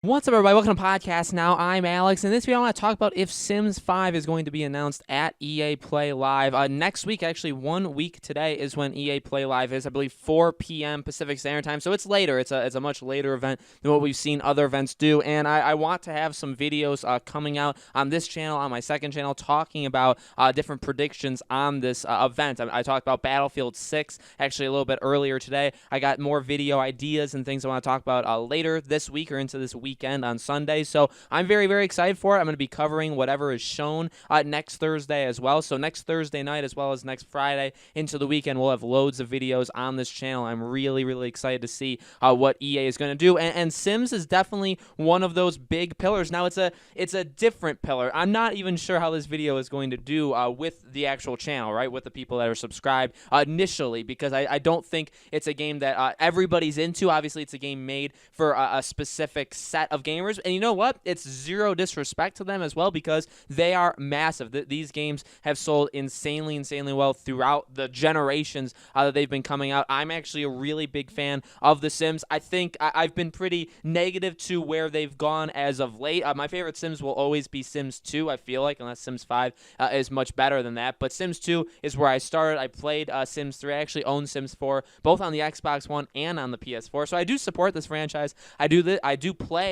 What's up, everybody? Welcome to Podcast Now. I'm Alex, and in this video I want to talk about if Sims 5 is going to be announced at EA Play Live. Next week, actually 1 week today, is when EA Play Live is. I believe 4 p.m. Pacific Standard Time, so it's later. It's a much later event than what we've seen other events do, and I want to have some videos coming out on this channel, on my second channel, talking about different predictions on this event. I talked about Battlefield 6 actually a little bit earlier today. I got more video ideas and things I want to talk about later this week or into this weekend on Sunday. So I'm very, very excited for it. I'm going to be covering whatever is shown next Thursday as well. So next Thursday night as well as next Friday into the weekend, we'll have loads of videos on this channel. I'm really, really excited to see what EA is going to do. And Sims is definitely one of those big pillars. Now, it's a different pillar. I'm not even sure how this video is going to do with the actual channel, right, with the people that are subscribed initially, because I don't think it's a game that everybody's into. Obviously, it's a game made for a specific set of gamers, and you know what? It's zero disrespect to them as well, because they are massive. These games have sold insanely, insanely well throughout the generations that they've been coming out. I'm actually a really big fan of The Sims. I think I've been pretty negative to where they've gone as of late. My favorite Sims will always be Sims 2, I feel like, unless Sims 5 is much better than that. But Sims 2 is where I started. I played Sims 3. I actually own Sims 4, both on the Xbox One and on the PS4. So I do support this franchise. I do play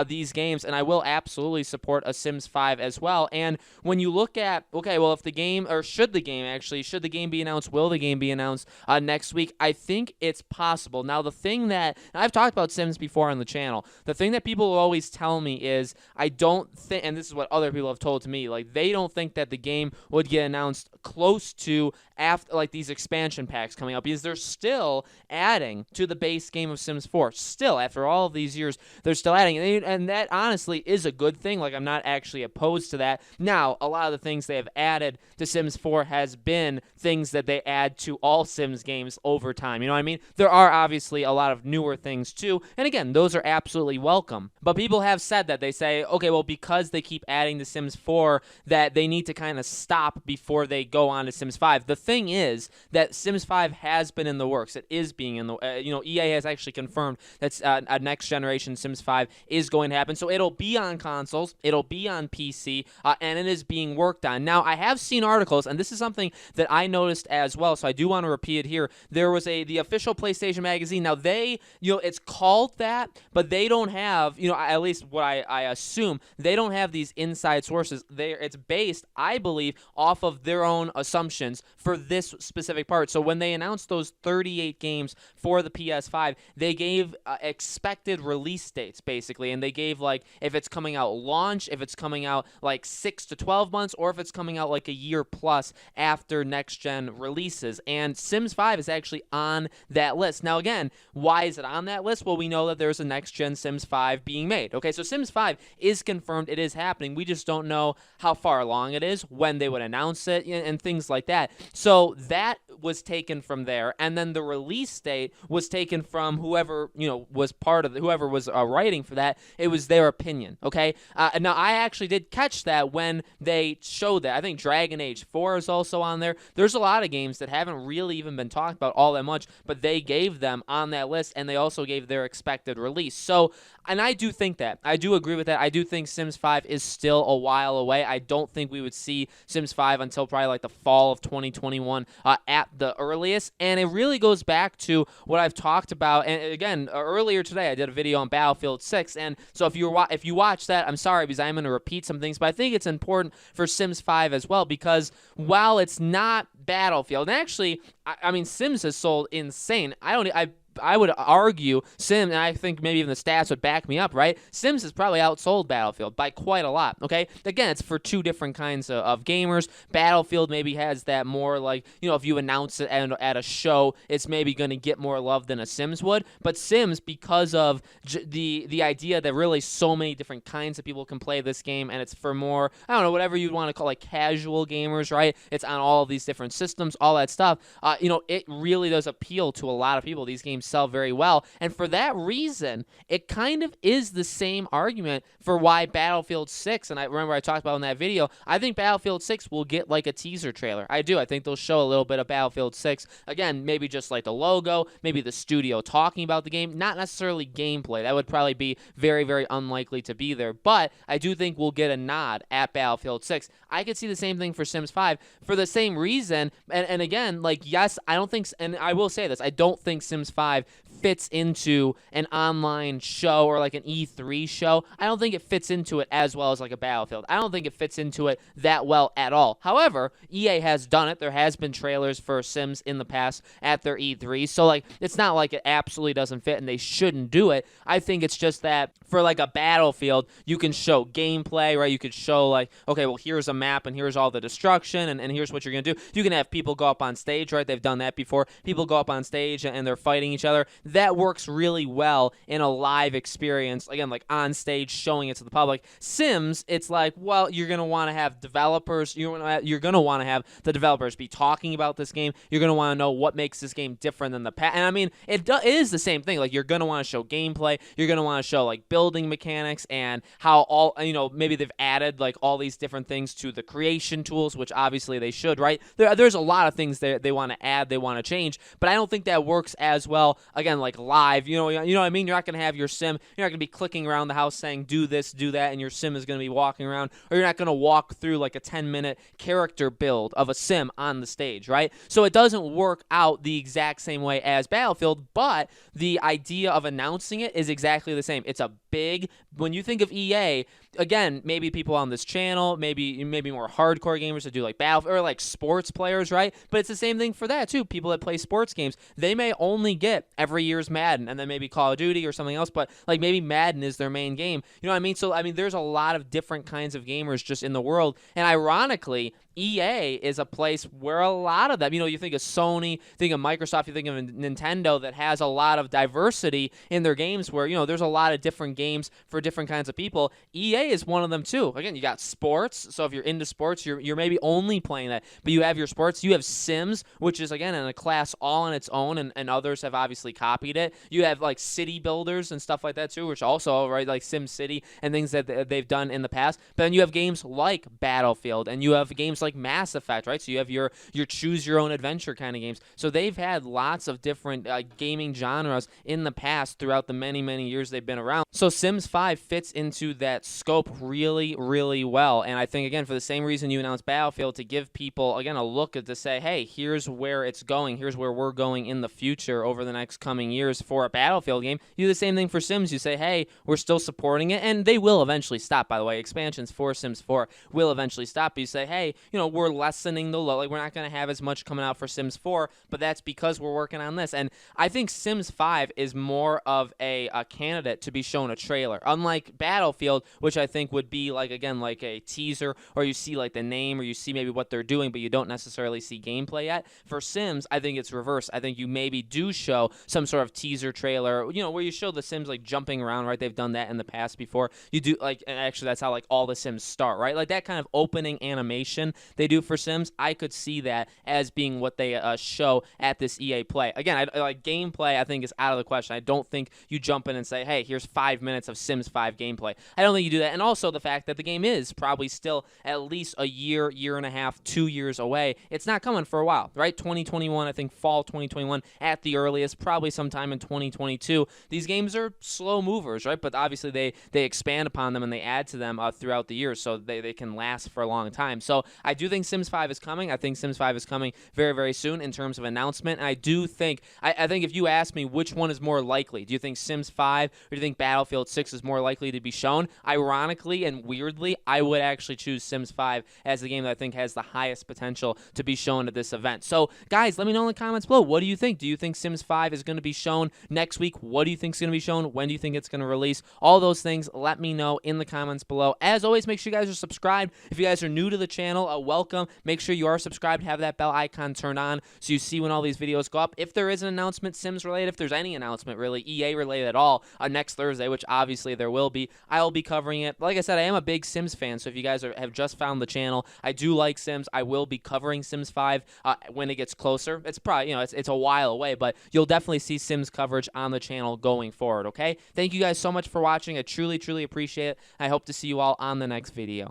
these games, and I will absolutely support a Sims 5 as well. And when you look at, okay, well, if the game, or should the game be announced, will the game be announced next week? I think it's possible. Now, the thing that, and I've talked about Sims before on the channel, the thing that people will always tell me is, I don't think, and this is what other people have told to me, like, they don't think that the game would get announced close to after, like, these expansion packs coming out, because they're still adding to the base game of Sims 4. Still, after all of these years, they're still adding, and that honestly is a good thing. Like, I'm not actually opposed to that. Now, a lot of the things they have added to Sims 4 has been things that they add to all Sims games over time. You know what I mean? There are obviously a lot of newer things too, and again, those are absolutely welcome. But people have said that, they say, okay, well, because they keep adding to Sims 4, that they need to kind of stop before they go on to Sims 5. The thing is that Sims 5 has been in the works. It is being in the, EA has actually confirmed that a next generation Sims 5 is going to happen. So it'll be on consoles, it'll be on PC, and it is being worked on. Now, I have seen articles, and this is something that I noticed as well, so I do want to repeat it here. There was the official PlayStation magazine. Now, they, it's called that, but they don't have, at least what I assume, they don't have these inside sources. It's based, I believe, off of their own assumptions for this specific part. So when they announced those 38 games for the PS5, they gave expected release dates, basically, and they gave, like, if it's coming out launch, if it's coming out like 6 to 12 months, or if it's coming out like a year plus after next gen releases. And Sims 5 is actually on that list. Now, again, why is it on that list? Well, we know that there's a next gen Sims 5 being made. Okay, so Sims 5 is confirmed, it is happening. We just don't know how far along it is, when they would announce it, and things like that. So that was taken from there, and then the release date was taken from whoever was part of whoever was writing for that. It was their opinion. Okay, now I actually did catch that when they showed that. I think Dragon Age 4 is also on there. There's a lot of games that haven't really even been talked about all that much, but they gave them on that list, and they also gave their expected release. So, and I do think that, I do agree with that. I do think Sims 5 is still a while away. I don't think we would see Sims 5 until probably like the fall of 2021 at the earliest. And it really goes back to what I've talked about. And again, earlier today, I did a video on Battlefield 6. And so if you watch that, I'm sorry, because I'm going to repeat some things, but I think it's important for Sims 5 as well, because while it's not Battlefield, and actually, I mean, Sims has sold insane. I would argue Sims, and I think maybe even the stats would back me up, right? Sims has probably outsold Battlefield by quite a lot, okay? Again, it's for two different kinds of gamers. Battlefield maybe has that more, like, if you announce it at a show, it's maybe going to get more love than a Sims would. But Sims, because of the idea that really so many different kinds of people can play this game, and it's for more, I don't know, whatever you'd want to call, like, casual gamers, right? It's on all of these different systems, all that stuff. It really does appeal to a lot of people. These games games sell very well. And for that reason, it kind of is the same argument for why Battlefield 6, and I remember I talked about in that video, I think Battlefield 6 will get like a teaser trailer. I do. I think they'll show a little bit of Battlefield 6. Again, maybe just like the logo, maybe the studio talking about the game, not necessarily gameplay. That would probably be very, very unlikely to be there. But I do think we'll get a nod at Battlefield 6. I could see the same thing for Sims 5 for the same reason. And again, like, yes, I don't think, and I will say this, I don't think Sims 5 fits into an online show or like an E3 show. I don't think it fits into it as well as like a Battlefield. I don't think it fits into it that well at all. However, EA has done it. There has been trailers for Sims in the past at their E3. So like, it's not like it absolutely doesn't fit and they shouldn't do it. I think it's just that for like a Battlefield, you can show gameplay, right? You could show like, okay, well, here's a map and here's all the destruction and here's what you're going to do. You can have people go up on stage, right? They've done that before. People go up on stage and they're fighting each other. That works really well in a live experience, again, like on stage, showing it to the public. Sims, it's like, well, you're going to want to have developers, you're going to want to have the developers be talking about this game. You're going to want to know what makes this game different than the past. And I mean, it is the same thing. Like, you're going to want to show gameplay. You're going to want to show like building mechanics and how all, maybe they've added like all these different things to the creation tools, which obviously they should, right? There's a lot of things they want to add, they want to change, but I don't think that works as well, again, like live. You know what I mean? You're not going to have your sim, you're not going to be clicking around the house saying do this, do that, and your sim is going to be walking around, or you're not going to walk through like a 10-minute character build of a sim on the stage, right? So it doesn't work out the exact same way as Battlefield, but the idea of announcing it is exactly the same. It's a big, when you think of EA, again, maybe people on this channel, maybe more hardcore gamers that do like Battlefield, or like sports players, right? But it's the same thing for that too. People that play sports games, they may only get every year's Madden and then maybe Call of Duty or something else, but like maybe Madden is their main game. You know what I mean? So I mean, there's a lot of different kinds of gamers just in the world, and ironically, EA is a place where a lot of them, you think of Sony, think of Microsoft, you think of Nintendo, that has a lot of diversity in their games where, there's a lot of different games for different kinds of people. EA is one of them too. Again, you got sports, so if you're into sports, you're maybe only playing that, but you have your sports. You have Sims, which is, again, in a class all on its own, and others have obviously copied it. You have like city builders and stuff like that too, which also, right, like Sim City and things that they've done in the past. But then you have games like Battlefield, and you have games like Mass Effect, right? So you have your choose your own adventure kind of games. So they've had lots of different gaming genres in the past throughout the many, many years they've been around. So Sims 5 fits into that scope really, really well. And I think, again, for the same reason you announced Battlefield, to give people, again, a look at, to say, hey, here's where it's going. Here's where we're going in the future over the next coming years for a Battlefield game. You do the same thing for Sims. You say, hey, we're still supporting it. And they will eventually stop, by the way. Expansions for Sims 4 will eventually stop. You say, hey, we're lessening the load. Like, we're not going to have as much coming out for Sims 4, but that's because we're working on this. And I think Sims 5 is more of a candidate to be shown a trailer, unlike Battlefield, which I think would be like, again, like a teaser, or you see like the name, or you see maybe what they're doing, but you don't necessarily see gameplay yet. For Sims, I think it's reverse. I think you maybe do show some sort of teaser trailer, where you show the Sims like jumping around, right? They've done that in the past before. You do, like, and actually that's how like all the Sims start, right? Like that kind of opening animation they do for Sims, I could see that as being what they show at this EA Play. Again, I like gameplay, I think, is out of the question. I don't think you jump in and say, hey, here's 5 minutes of Sims 5 gameplay. I don't think you do that. And also the fact that the game is probably still at least a year, year and a half, 2 years away. It's not coming for a while, right? 2021, I think fall 2021 at the earliest, probably sometime in 2022. These games are slow movers, right? But obviously they expand upon them and they add to them throughout the years, so they can last for a long time. So I do think Sims 5 is coming. I think Sims 5 is coming very, very soon in terms of announcement. And I do think, I think if you ask me which one is more likely, do you think Sims 5 or do you think Battlefield 6 is more likely to be shown? Ironically and weirdly, I would actually choose Sims 5 as the game that I think has the highest potential to be shown at this event. So guys, let me know in the comments below. What do you think? Do you think Sims 5 is going to be shown next week? What do you think is going to be shown? When do you think it's going to release? All those things, let me know in the comments below. As always, make sure you guys are subscribed. If you guys are new to the channel, welcome. Make sure you are subscribed, have that bell icon turned on so you see when all these videos go up. If there is an announcement Sims related, if there's any announcement really EA related at all next Thursday, which obviously there will be, I will be covering it. Like I said, I am a big Sims fan, so if you guys have just found the channel, I do like Sims. I will be covering Sims 5 when it gets closer. It's probably, it's a while away, but you'll definitely see Sims coverage on the channel going forward, okay? Thank you guys so much for watching. I truly, truly appreciate it. I hope to see you all on the next video.